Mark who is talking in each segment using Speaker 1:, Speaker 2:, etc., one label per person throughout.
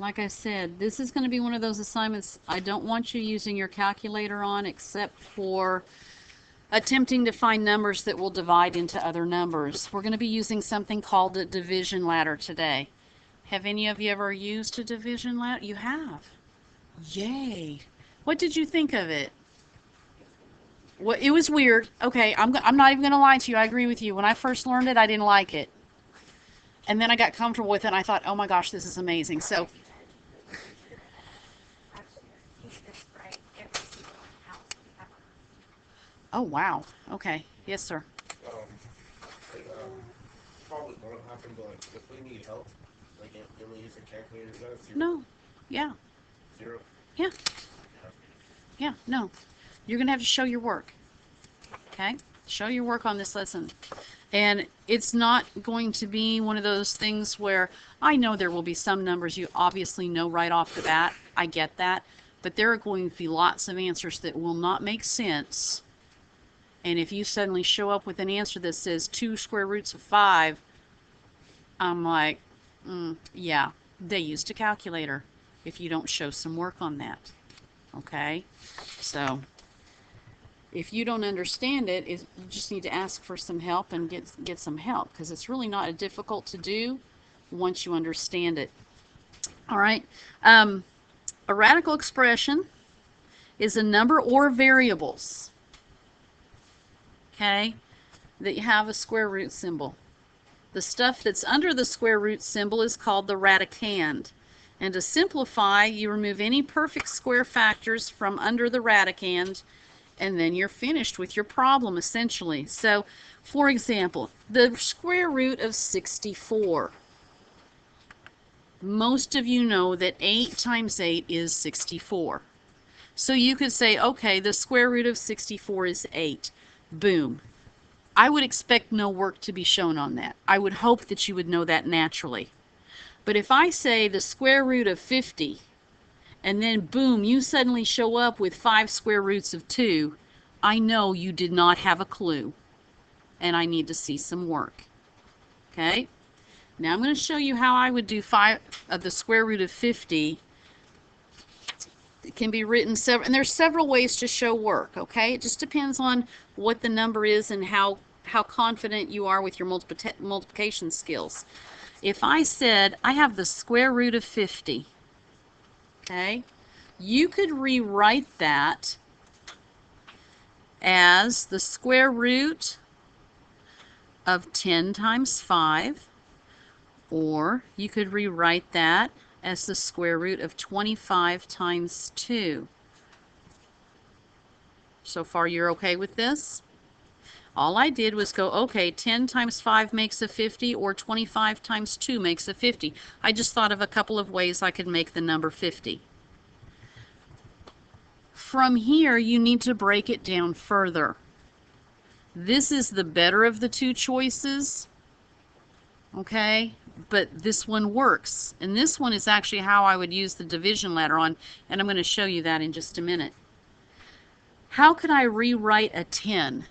Speaker 1: like I said, this is going to be one of those assignments I don't want you using your calculator on, except for attempting to find numbers that will divide into other numbers. We're going to be using something called a division ladder today. Have any of you ever used a division ladder? You have. Yay. What did you think of it? Well, it was weird. Okay, I'm not even going to lie to you. I agree with you. When I first learned it, I didn't like it. And then I got comfortable with it, and I thought, oh my gosh, this is amazing. So, oh wow. Okay. Yes, sir.
Speaker 2: Um, probably won't happen, but like, if we need help, like if we use a calculator, is that a zero?
Speaker 1: No. Yeah.
Speaker 2: Zero?
Speaker 1: Yeah. Yeah. No. You're going to have to show your work. Okay? Show your work on this lesson. And it's not going to be one of those things where I know there will be some numbers you obviously know right off the bat. I get that. But there are going to be lots of answers that will not make sense. And if you suddenly show up with an answer that says 2 square roots of 5, I'm like, yeah, they used a calculator if you don't show some work on that. Okay? So if you don't understand it, you just need to ask for some help and get some help, because it's really not difficult to do once you understand it. All right. A radical expression is a number or variables, okay, that you have a square root symbol. The stuff that's under the square root symbol is called the radicand. And to simplify, you remove any perfect square factors from under the radicand, and then you're finished with your problem, essentially. So, for example, the square root of 64. Most of you know that 8 times 8 is 64. So you could say, okay, the square root of 64 is 8. Boom. I would expect no work to be shown on that. I would hope that you would know that naturally. But if I say the square root of 50, and then boom, you suddenly show up with 5 square roots of 2, I know you did not have a clue, and I need to see some work. Okay? Now I'm going to show you how I would do the square root of 50. It can be written and there's several ways to show work. Okay? It just depends on what the number is and how confident you are with your multiplication skills. If I said I have the square root of 50, okay, you could rewrite that as the square root of 10 times 5, or you could rewrite that as the square root of 25 times 2. So far you're okay with this? All I did was go, okay, 10 times 5 makes a 50, or 25 times 2 makes a 50. I just thought of a couple of ways I could make the number 50. From here, you need to break it down further. This is the better of the two choices, okay? But this one works. And this one is actually how I would use the division ladder on, and I'm going to show you that in just a minute. How could I rewrite a 10?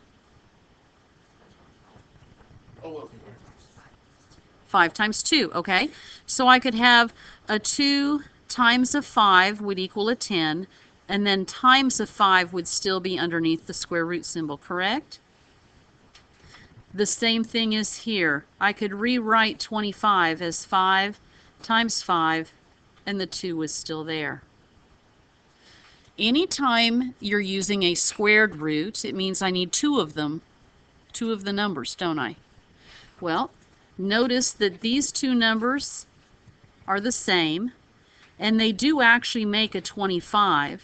Speaker 1: 5 times 2, okay? So I could have a 2 times a 5 would equal a 10, and then times a 5 would still be underneath the square root symbol, correct? The same thing is here. I could rewrite 25 as 5 times 5, and the 2 was still there. Anytime you're using a squared root, it means I need 2 of them, 2 of the numbers, don't I? Well, notice that these 2 numbers are the same, and they do actually make a 25.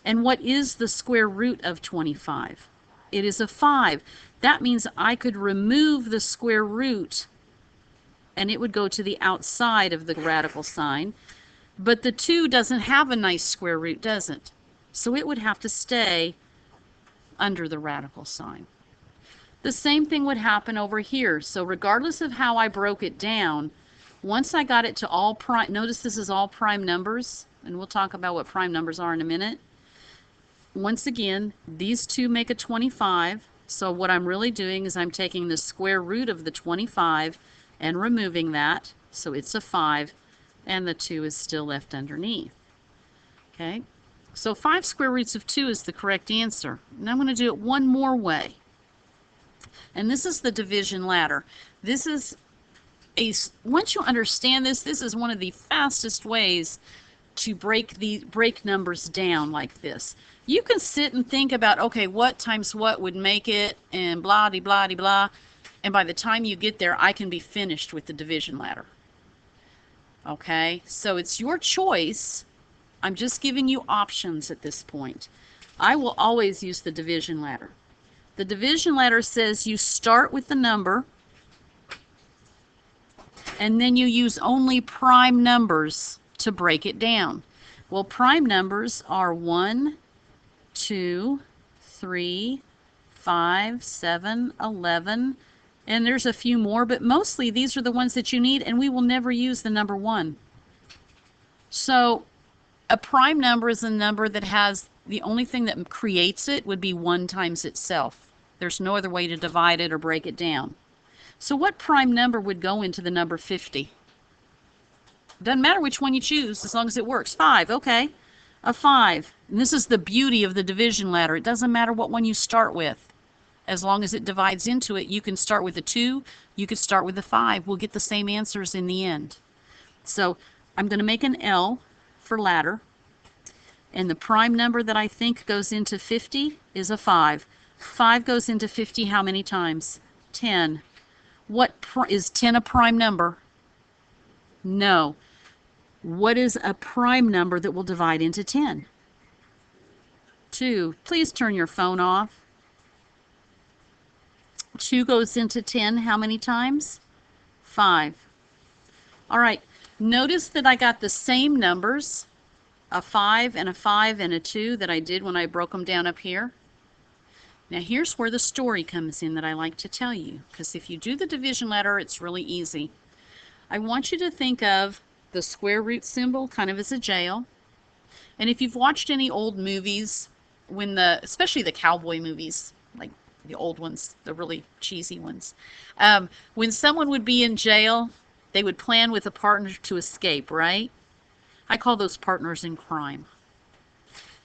Speaker 1: And what is the square root of 25? It is a 5. That means I could remove the square root, and it would go to the outside of the radical sign. But the 2 doesn't have a nice square root, does it? So it would have to stay under the radical sign. The same thing would happen over here. So regardless of how I broke it down, once I got it to all prime, notice this is all prime numbers, and we'll talk about what prime numbers are in a minute. Once again, these 2 make a 25, so what I'm really doing is I'm taking the square root of the 25 and removing that, so it's a 5. And the 2 is still left underneath. Okay, so 5 square roots of 2 is the correct answer. And I'm going to do it one more way. And this is the division ladder. This is once you understand this, this is one of the fastest ways to break numbers down like this. You can sit and think about, okay, what times what would make it, and blah de blah de blah, and by the time you get there, I can be finished with the division ladder. Okay, so it's your choice. I'm just giving you options at this point. I will always use the division ladder. The division ladder says you start with the number, and then you use only prime numbers to break it down. Well, prime numbers are 1, 2, 3, 5, 7, 11, and there's a few more, but mostly these are the ones that you need, and we will never use the number 1. So a prime number is a number that has, the only thing that creates it would be 1 times itself. There's no other way to divide it or break it down. So what prime number would go into the number 50? Doesn't matter which one you choose as long as it works. 5, okay. A 5. And this is the beauty of the division ladder. It doesn't matter what one you start with. As long as it divides into it, you can start with a 2, you could start with a 5. We'll get the same answers in the end. So I'm going to make an L for ladder. And the prime number that I think goes into 50 is a 5. 5 goes into 50 how many times? 10. Is 10 a prime number? No. What is a prime number that will divide into 10? 2. Please turn your phone off. 2 goes into 10 how many times? 5. All right. Notice that I got the same numbers, a 5 and a 5 and a 2, that I did when I broke them down up here. Now here's where the story comes in that I like to tell you, because if you do the division ladder, it's really easy. I want you to think of the square root symbol kind of as a jail. And if you've watched any old movies, especially the cowboy movies, like the old ones, the really cheesy ones, when someone would be in jail, they would plan with a partner to escape, right? I call those partners in crime.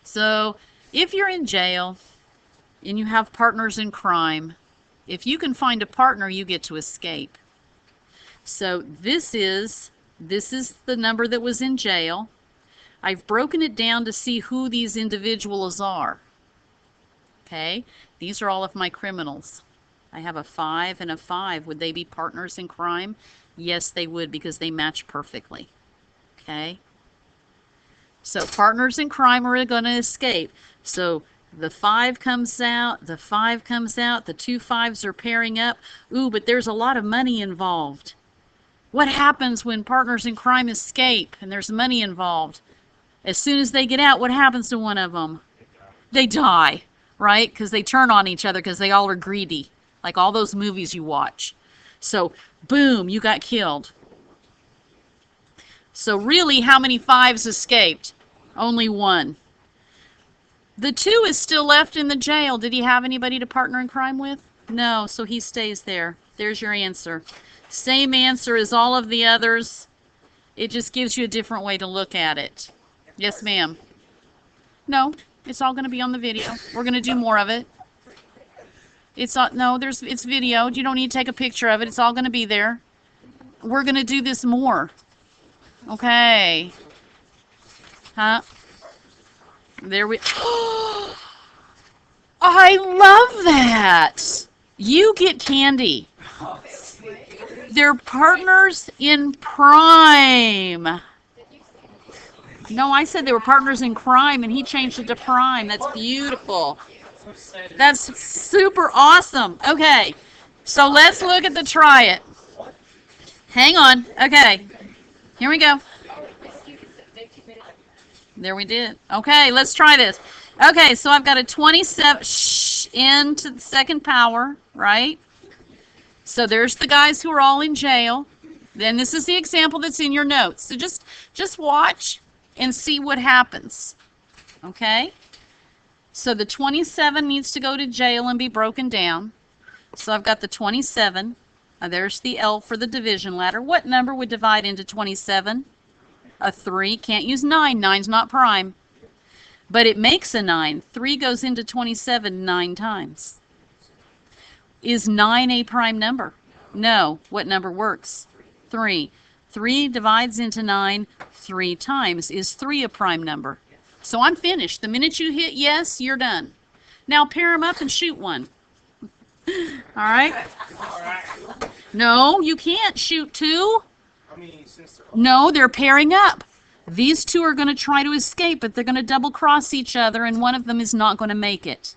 Speaker 1: So if you're in jail and you have partners in crime, if you can find a partner, you get to escape. So this is the number that was in jail. I've broken it down to see who these individuals are. Okay, these are all of my criminals. I have a 5 and a 5. Would they be partners in crime? Yes, they would, because they match perfectly. Okay, so partners in crime are going to escape. So the 5 comes out, the 5 comes out, the 2 5s are pairing up. Ooh, but there's a lot of money involved. What happens when partners in crime escape and there's money involved? As soon as they get out, what happens to one of them? They die, right? Because they turn on each other because they all are greedy, like all those movies you watch. So, boom, you got killed. So really, how many 5s escaped? Only 1. The 2 is still left in the jail. Did he have anybody to partner in crime with? No, so he stays there. There's your answer. Same answer as all of the others. It just gives you a different way to look at it. Yes, ma'am. No, it's all going to be on the video. We're going to do more of it. It's video. You don't need to take a picture of it. It's all going to be there. We're going to do this more. Okay. Huh? There we... I love that. You get candy. They're partners in prime. No, I said they were partners in crime, and he changed it to prime. That's beautiful. That's super awesome. Okay, so let's look at the try it. Hang on. Okay, here we go. There we did. Okay, let's try this. Okay, so I've got a 27 n to the second power, right? So there's the guys who are all in jail. Then this is the example that's in your notes. So just watch and see what happens. Okay? So the 27 needs to go to jail and be broken down. So I've got the 27. There's the L for the division ladder. What number would divide into 27? A 3, can't use 9. 9's not prime. But it makes a 9. 3 goes into 27 9 times. Is 9 a prime number? No. What number works? 3. 3 divides into 9 3 times. Is 3 a prime number? So I'm finished. The minute you hit yes, you're done. Now pair them up and shoot one. All right? No, you can't shoot 2. No, they're pairing up. These 2 are going to try to escape, but they're going to double cross each other, and one of them is not going to make it.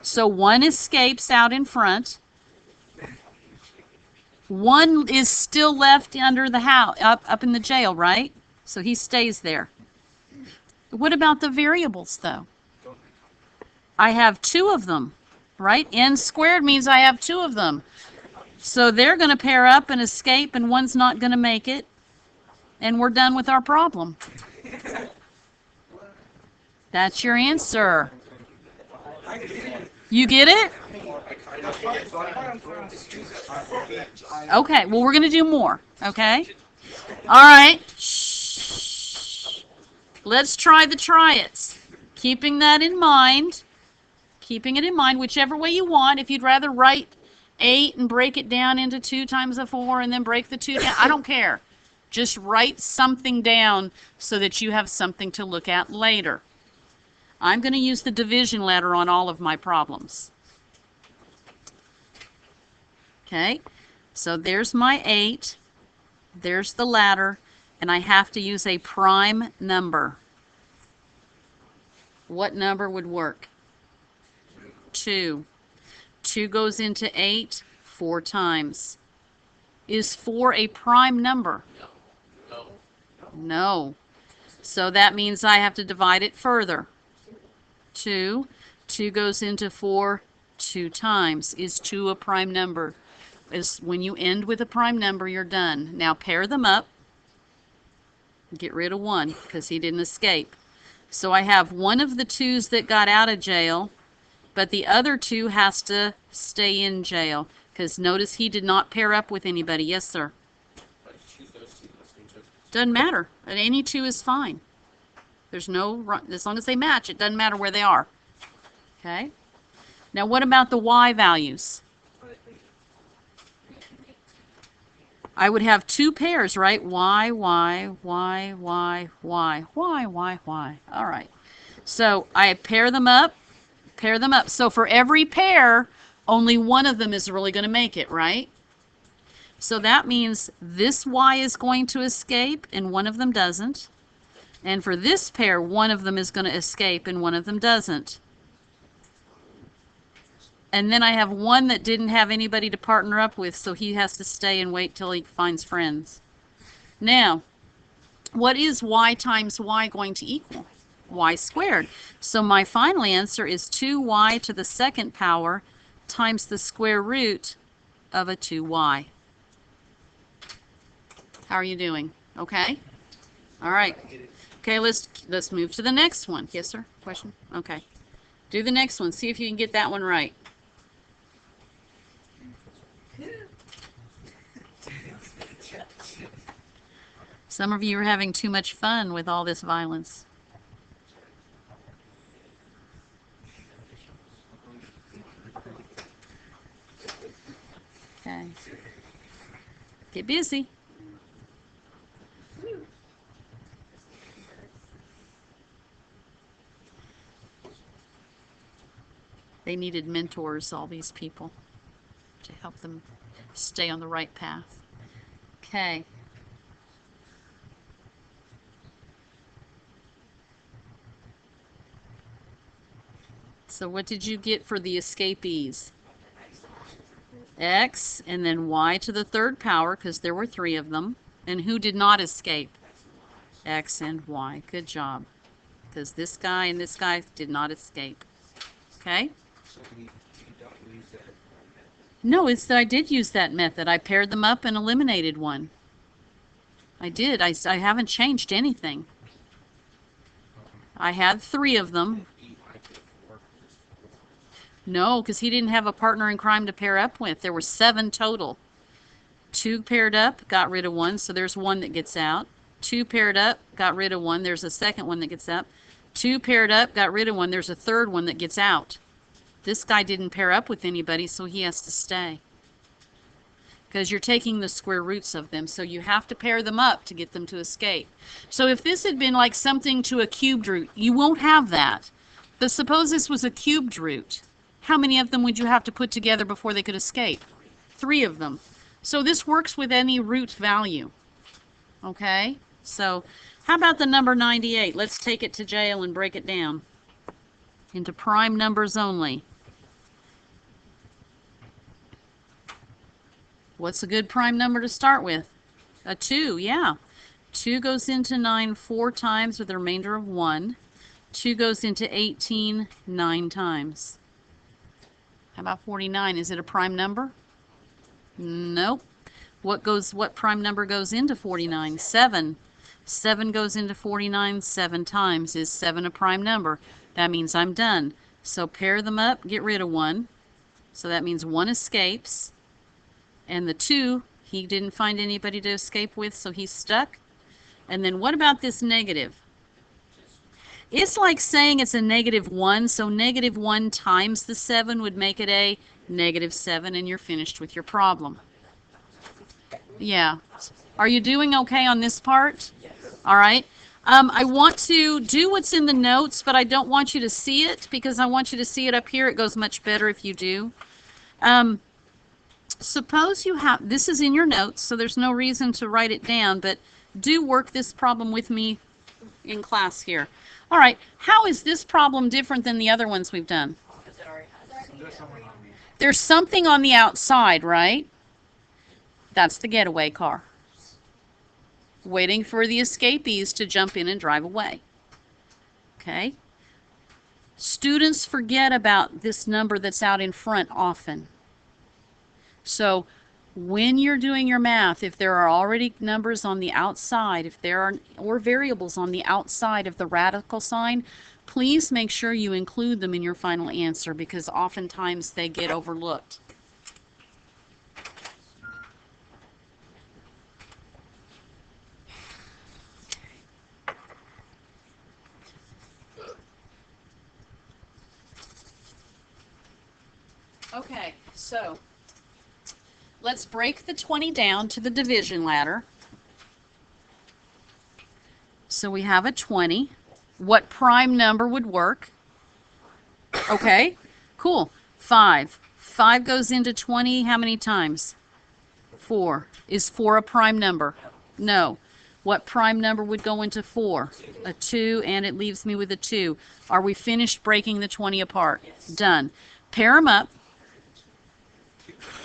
Speaker 1: So one escapes out in front. One is still left under the house, up in the jail, right? So he stays there. What about the variables, though? I have 2 of them, right? N squared means I have 2 of them. So they're going to pair up and escape, and one's not going to make it. And we're done with our problem. That's your answer. You get it? Okay, well, we're going to do more, okay? All right. Shh. Let's try the triads. Keeping that in mind, whichever way you want. If you'd rather write 8 and break it down into 2 times a 4 and then break the 2 down, I don't care. Just write something down so that you have something to look at later. I'm going to use the division letter on all of my problems. Okay, so there's my 8. There's the ladder, and I have to use a prime number. What number would work? 2. 2 goes into 8 4 times. Is 4 a prime number? No. So that means I have to divide it further. 2. 2 goes into 4 2 times. Is 2 a prime number? Is when you end with a prime number, you're done. Now pair them up. Get rid of 1 because he didn't escape. So I have one of the 2s that got out of jail, but the other 2 has to stay in jail because notice he did not pair up with anybody. Yes, sir. Doesn't matter. Any 2 is fine. There's no, as long as they match, it doesn't matter where they are. Okay? Now what about the y values? I would have 2 pairs, right? Y, Y, Y, Y, Y, Y, Y, Y. All right. So I pair them up. So for every pair, only one of them is really going to make it, right? So that means this Y is going to escape and one of them doesn't. And for this pair, one of them is going to escape and one of them doesn't. And then I have one that didn't have anybody to partner up with, so he has to stay and wait till he finds friends. Now, what is y times y going to equal? Y squared. So my final answer is 2y to the 2nd power times the square root of a 2y. How are you doing? Okay? All right. Okay, let's move to the next one. Yes, sir? Question? Okay. Do the next one. See if you can get that one right. Some of you are having too much fun with all this violence. Okay. Get busy. They needed mentors, all these people, to help them stay on the right path. Okay. So what did you get for the escapees? X and then y to the 3rd power, because there were 3 of them. And who did not escape? X and y. Good job. Because this guy and this guy did not escape. Okay? No, it's that I did use that method. I paired them up and eliminated one. I did. I haven't changed anything. I had 3 of them. No, because he didn't have a partner in crime to pair up with. There were 7 total. 2 paired up, got rid of 1, so there's 1 that gets out. 2 paired up, got rid of 1. There's a second one that gets up. 2 paired up, got rid of 1. There's a third one that gets out. This guy didn't pair up with anybody, so he has to stay. Because you're taking the square roots of them, so you have to pair them up to get them to escape. So if this had been like something to a cubed root, you won't have that. But suppose this was a cubed root. How many of them would you have to put together before they could escape? 3 of them. So this works with any root value. Okay? So how about the number 98? Let's take it to jail and break it down into prime numbers only. What's a good prime number to start with? A 2, yeah. 2 goes into 9 4 times with a remainder of 1. 2 goes into 18 9 times. How about 49? Is it a prime number? Nope. What prime number goes into 49? 7. 7 goes into 49 7 times. Is 7 a prime number? That means I'm done. So pair them up, get rid of 1. So that means 1 escapes. And the 2, he didn't find anybody to escape with, so he's stuck. And then what about this negative? It's like saying it's a -1, so -1 times the 7 would make it a -7, and you're finished with your problem. Yeah. Are you doing okay on this part?
Speaker 2: Yes.
Speaker 1: All right. I want to do what's in the notes, but I don't want you to see it because I want you to see it up here. It goes much better if you do. Suppose you have, this is in your notes, so there's no reason to write it down, but do work this problem with me in class here. All right, how is this problem different than the other ones we've done? There's something on the outside, right? That's the getaway car, waiting for the escapees to jump in and drive away. Okay? Students forget about this number that's out in front often. So when you're doing your math, if there are already numbers on the outside, if there are or variables on the outside of the radical sign, please make sure you include them in your final answer because oftentimes they get overlooked. Okay, so let's break the 20 down to the division ladder. So we have a 20. What prime number would work? Okay, cool. 5. 5 goes into 20 how many times? 4. Is 4 a prime number? No. What prime number would go into 4? A 2, and it leaves me with a 2. Are we finished breaking the 20 apart? Done. Pair them up.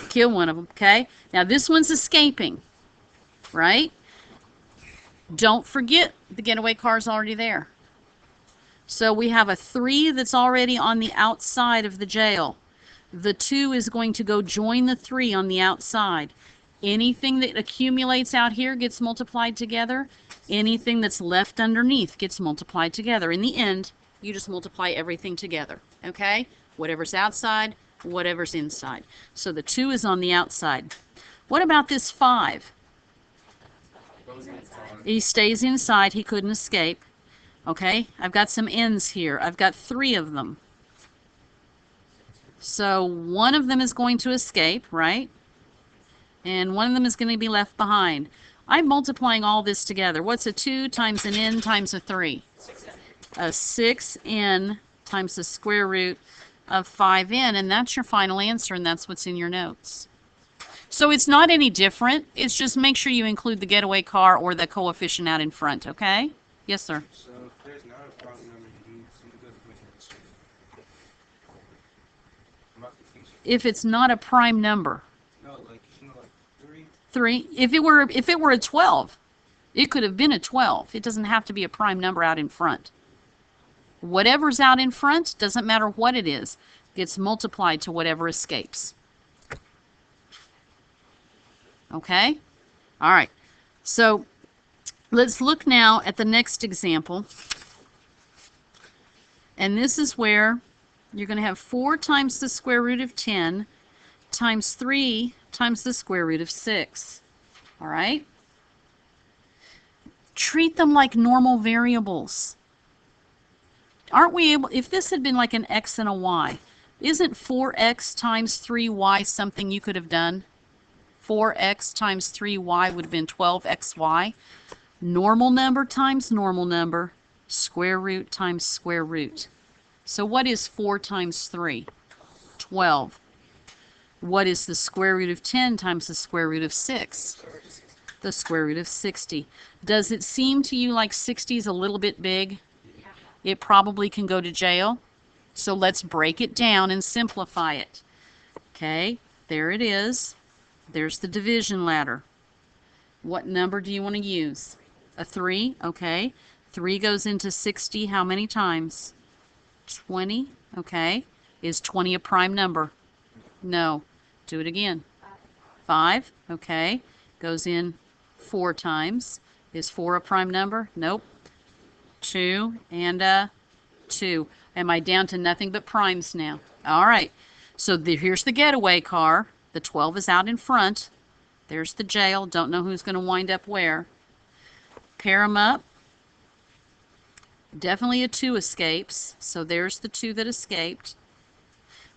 Speaker 1: Kill one of them, okay? Now this one's escaping, right? Don't forget the getaway car's already there. So we have a 3 that's already on the outside of the jail. The 2 is going to go join the 3 on the outside. Anything that accumulates out here gets multiplied together. Anything that's left underneath gets multiplied together. In the end, you just multiply everything together, okay? Whatever's outside, whatever's inside. So the 2 is on the outside. What about this 5? He stays inside. He couldn't escape. Okay, I've got some ends here. I've got 3 of them. So one of them is going to escape, right? And one of them is going to be left behind. I'm multiplying all this together. What's a 2 times an n times a 3? A 6n times the square root of 5n, and that's your final answer, and that's what's in your notes. So it's not any different. It's just make sure you include the getaway car or the coefficient out in front, okay? Yes, sir.
Speaker 2: So if there's not a prime number, you need to go to
Speaker 1: If it's not a prime number.
Speaker 2: No, like 3.
Speaker 1: 3. If it were a 12, it could have been a 12. It doesn't have to be a prime number out in front. Whatever's out in front, doesn't matter what it is, gets multiplied to whatever escapes. Okay? All right. So let's look now at the next example. And this is where you're going to have 4 times the square root of 10 times 3 times the square root of 6. All right? Treat them like normal variables. Aren't we able, if this had been like an x and a y, isn't 4x times 3y something you could have done? 4x times 3y would have been 12xy. Normal number times normal number, square root times square root. So what is 4 times 3? 12. What is the square root of 10 times the square root of 6? The square root of 60. Does it seem to you like 60 is a little bit big? It probably can go to jail. So let's break it down and simplify it. Okay, there it is. There's the division ladder. What number do you want to use? A 3? Okay. 3 goes into 60 how many times? 20. Okay. Is 20 a prime number? No. Do it again. 5. Okay. Goes in 4 times. Is 4 a prime number? Nope. 2 and 2. Am I down to nothing but primes now? All right. So here's the getaway car. The 12 is out in front. There's the jail. Don't know who's going to wind up where. Pair them up. Definitely a 2 escapes. So there's the 2 that escaped.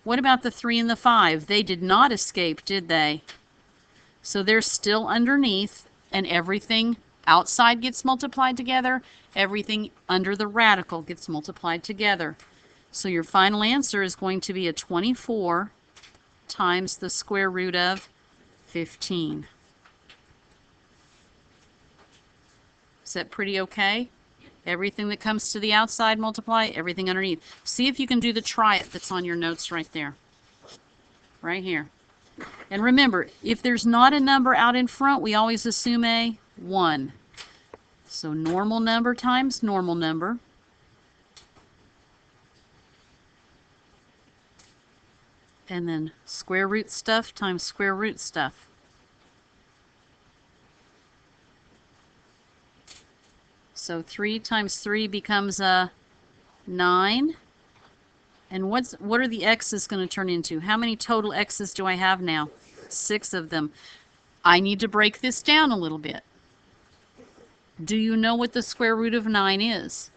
Speaker 1: What about the 3 and the 5? They did not escape, did they? So they're still underneath, and everything outside gets multiplied together. Everything under the radical gets multiplied together. So your final answer is going to be a 24 times the square root of 15. Is that pretty okay? Everything that comes to the outside multiply, everything underneath. See if you can do the try it that's on your notes right there. Right here. And remember, if there's not a number out in front, we always assume a 1. So normal number times normal number. And then square root stuff times square root stuff. So 3 times 3 becomes a 9. And what are the x's going to turn into? How many total x's do I have now? 6 of them. I need to break this down a little bit. Do you know what the square root of 9 is?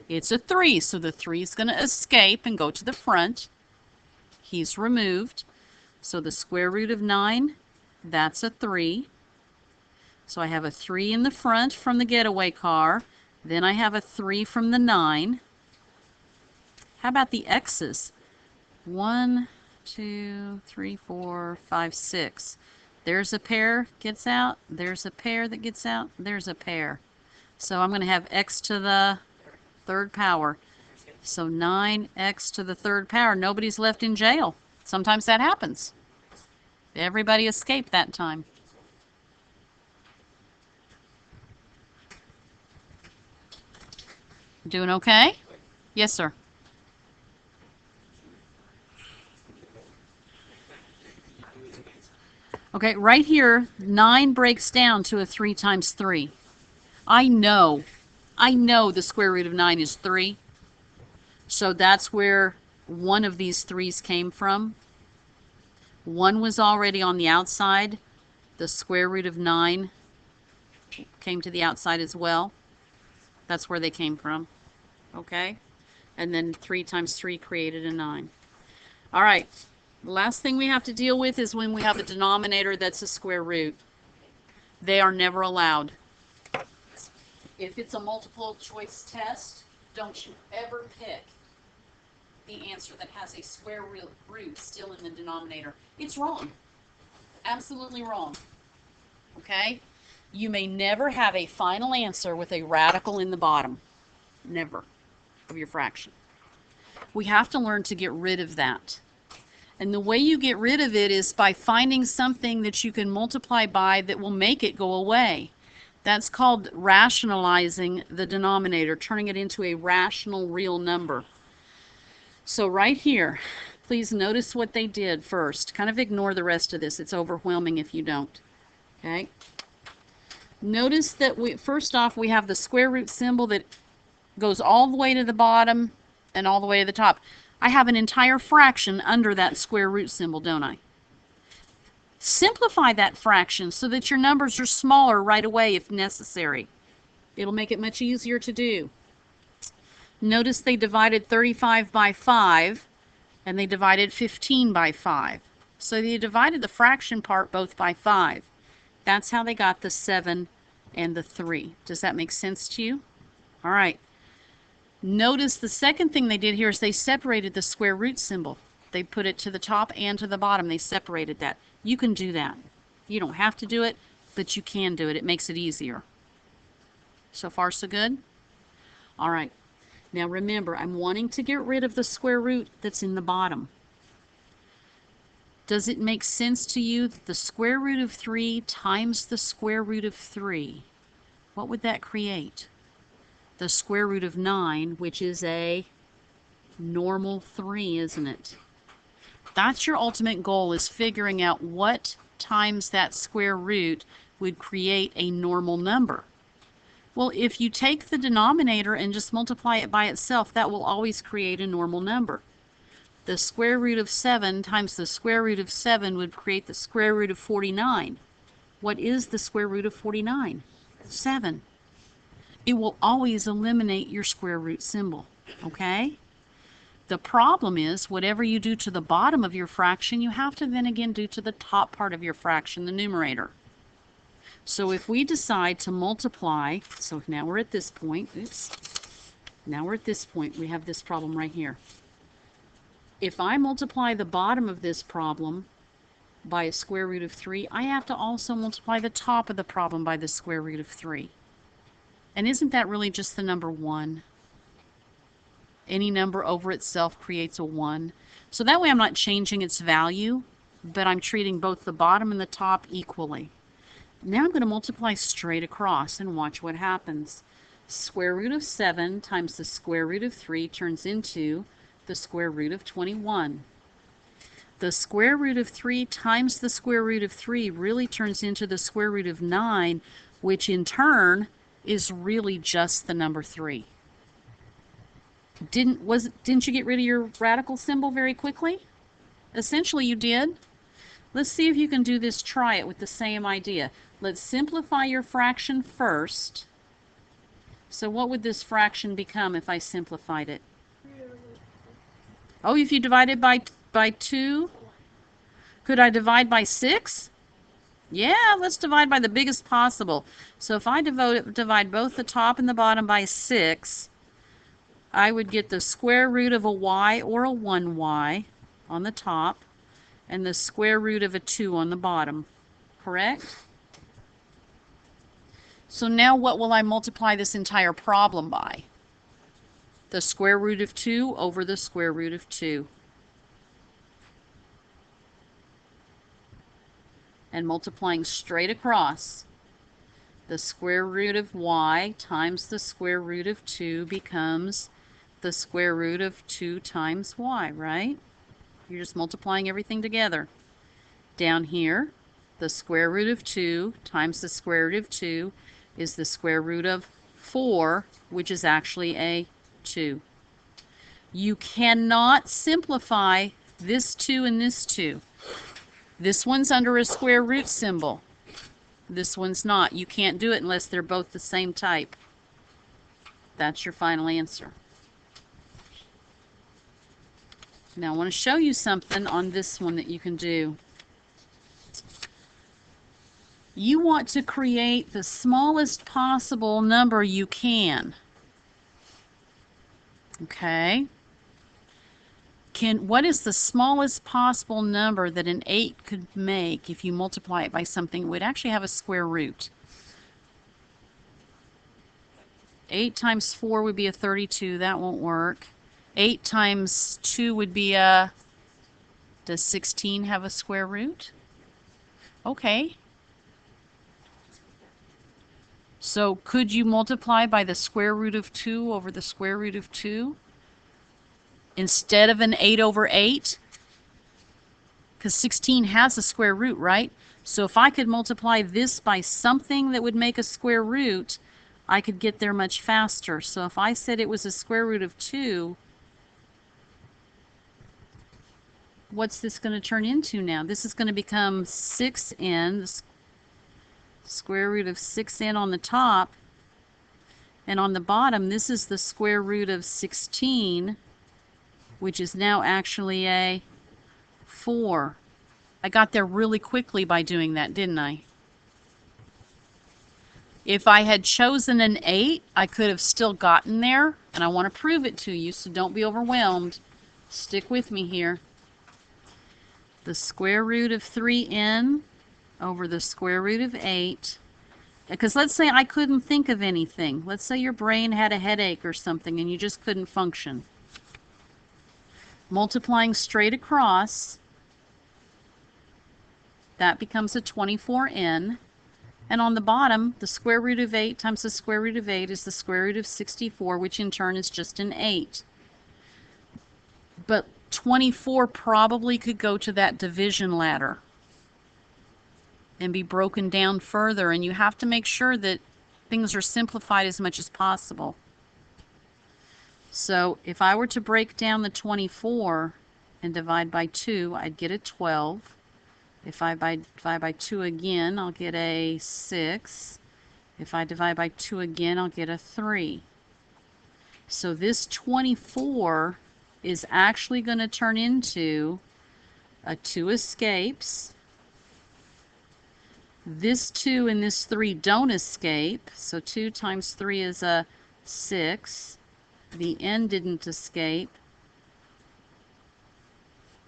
Speaker 1: It's a 3, so the 3 is going to escape and go to the front. He's removed. So the square root of 9, that's a 3. So I have a 3 in the front from the getaway car. Then I have a 3 from the 9. How about the x's? 1, 2, 3, 4, 5, 6. There's a pair gets out. There's a pair that gets out. There's a pair. So I'm going to have x to the third power. So 9x to the third power. Nobody's left in jail. Sometimes that happens. Everybody escaped that time. Doing okay? Yes, sir. Okay, right here, 9 breaks down to a 3 times 3. I know the square root of 9 is 3. So that's where one of these 3's came from. 1 was already on the outside. The square root of 9 came to the outside as well. That's where they came from. Okay? And then 3 times 3 created a 9. All right. The last thing we have to deal with is when we have a denominator that's a square root. They are never allowed. If it's a multiple choice test, don't you ever pick the answer that has a square root still in the denominator. It's wrong. Absolutely wrong. Okay? You may never have a final answer with a radical in the bottom. Never. Of your fraction. We have to learn to get rid of that. And the way you get rid of it is by finding something that you can multiply by that will make it go away. That's called rationalizing the denominator, turning it into a rational real number. So right here, please notice what they did first. Kind of ignore the rest of this. It's overwhelming if you don't. Okay? Notice that first off, we have the square root symbol that goes all the way to the bottom and all the way to the top. I have an entire fraction under that square root symbol, don't I? Simplify that fraction so that your numbers are smaller right away if necessary. It'll make it much easier to do. Notice they divided 35 by 5, and they divided 15 by 5. So they divided the fraction part both by 5. That's how they got the 7 and the 3. Does that make sense to you? All right. Notice the second thing they did here is they separated the square root symbol. They put it to the top and to the bottom. They separated that. You can do that. You don't have to do it, but you can do it. It makes it easier. So far, so good? All right. Now remember, I'm wanting to get rid of the square root that's in the bottom. Does it make sense to you that the square root of 3 times the square root of 3, what would that create? The square root of 9, which is a normal 3, isn't it? That's your ultimate goal, is figuring out what times that square root would create a normal number. Well, if you take the denominator and just multiply it by itself, that will always create a normal number. The square root of 7 times the square root of 7 would create the square root of 49. What is the square root of 49? 7. It will always eliminate your square root symbol, okay? The problem is, whatever you do to the bottom of your fraction, you have to then again do to the top part of your fraction, the numerator. So if we decide to multiply, so now we're at this point, now we're at this point, we have this problem right here. If I multiply the bottom of this problem by a square root of 3, I have to also multiply the top of the problem by the square root of 3. And isn't that really just the number 1? Any number over itself creates a 1. So that way I'm not changing its value, but I'm treating both the bottom and the top equally. Now I'm going to multiply straight across and watch what happens. Square root of 7 times the square root of 3 turns into the square root of 21. The square root of 3 times the square root of 3 really turns into the square root of 9, which in turn is really just the number 3. Didn't you get rid of your radical symbol very quickly? Essentially you did. Let's see if you can do this. Try it with the same idea. Let's simplify your fraction first. So what would this fraction become if I simplified it? Oh, if you divided by 2? Could I divide by 6? Yeah, let's divide by the biggest possible. So if I divide both the top and the bottom by 6, I would get the square root of a y or a 1y on the top and the square root of a 2 on the bottom. Correct? So now what will I multiply this entire problem by? The square root of 2 over the square root of 2. And multiplying straight across, the square root of y times the square root of 2 becomes the square root of 2 times y, right? You're just multiplying everything together. Down here, the square root of 2 times the square root of 2 is the square root of 4, which is actually a 2. You cannot simplify this 2 and this 2. This one's under a square root symbol. This one's not. You can't do it unless they're both the same type. That's your final answer. Now I want to show you something on this one that you can do. You want to create the smallest possible number you can. Okay? What is the smallest possible number that an 8 could make if you multiply it by something that would actually have a square root? 8 times 4 would be a 32. That won't work. 8 times 2 would be a... Does 16 have a square root? Okay. So could you multiply by the square root of 2 over the square root of 2? Instead of an 8 over 8? Because 16 has a square root, right? So if I could multiply this by something that would make a square root, I could get there much faster. So if I said it was a square root of 2, what's this going to turn into now? This is going to become 6n, the square root of 6n on the top. And on the bottom, this is the square root of 16, which is now actually a 4. I got there really quickly by doing that, didn't I? If I had chosen an 8, I could have still gotten there, and I want to prove it to you, so don't be overwhelmed. Stick with me here. The square root of 3n over the square root of 8. Because let's say I couldn't think of anything. Let's say your brain had a headache or something and you just couldn't function. Multiplying straight across, that becomes a 24n. And on the bottom, the square root of 8 times the square root of 8 is the square root of 64, which in turn is just an 8. But 24 probably could go to that division ladder and be broken down further, and you have to make sure that things are simplified as much as possible. So if I were to break down the 24 and divide by 2, I'd get a 12. If I divide by 2 again, I'll get a 6. If I divide by 2 again, I'll get a 3. So this 24 is actually going to turn into a 2 escapes. This 2 and this 3 don't escape, so 2 times 3 is a 6. The n didn't escape,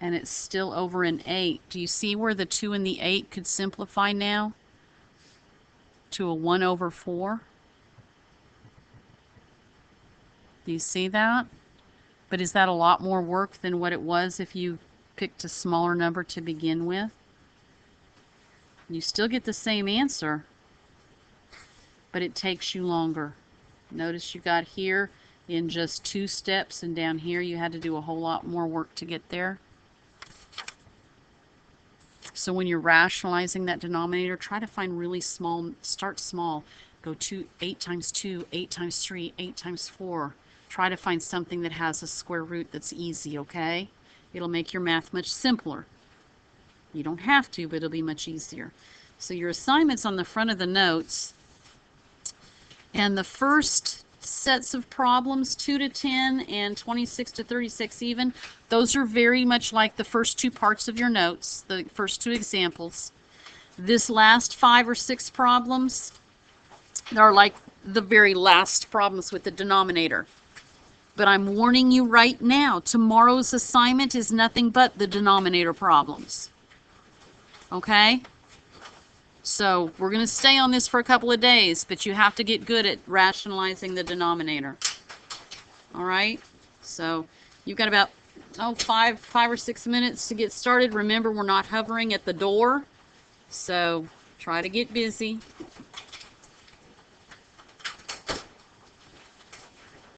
Speaker 1: and it's still over an 8. Do you see where the 2 and the 8 could simplify now to a 1 over 4? Do you see that? But is that a lot more work than what it was if you picked a smaller number to begin with? You still get the same answer, but it takes you longer. Notice you got here in just 2 steps, and down here you had to do a whole lot more work to get there. So when you're rationalizing that denominator, try to find really small, start small. Go 8 times 2, 8 times 3, 8 times 4. Try to find something that has a square root that's easy, okay? It'll make your math much simpler. You don't have to, but it'll be much easier. So your assignment's on the front of the notes. And the first sets of problems, 2 to 10 and 26 to 36 even, those are very much like the first 2 parts of your notes, the first 2 examples. This last 5 or 6 problems are like the very last problems with the denominator. But I'm warning you right now, tomorrow's assignment is nothing but the denominator problems. Okay? So we're going to stay on this for a couple of days, but you have to get good at rationalizing the denominator. All right? So you've got about 5 or 6 minutes to get started. Remember, we're not hovering at the door, so try to get busy.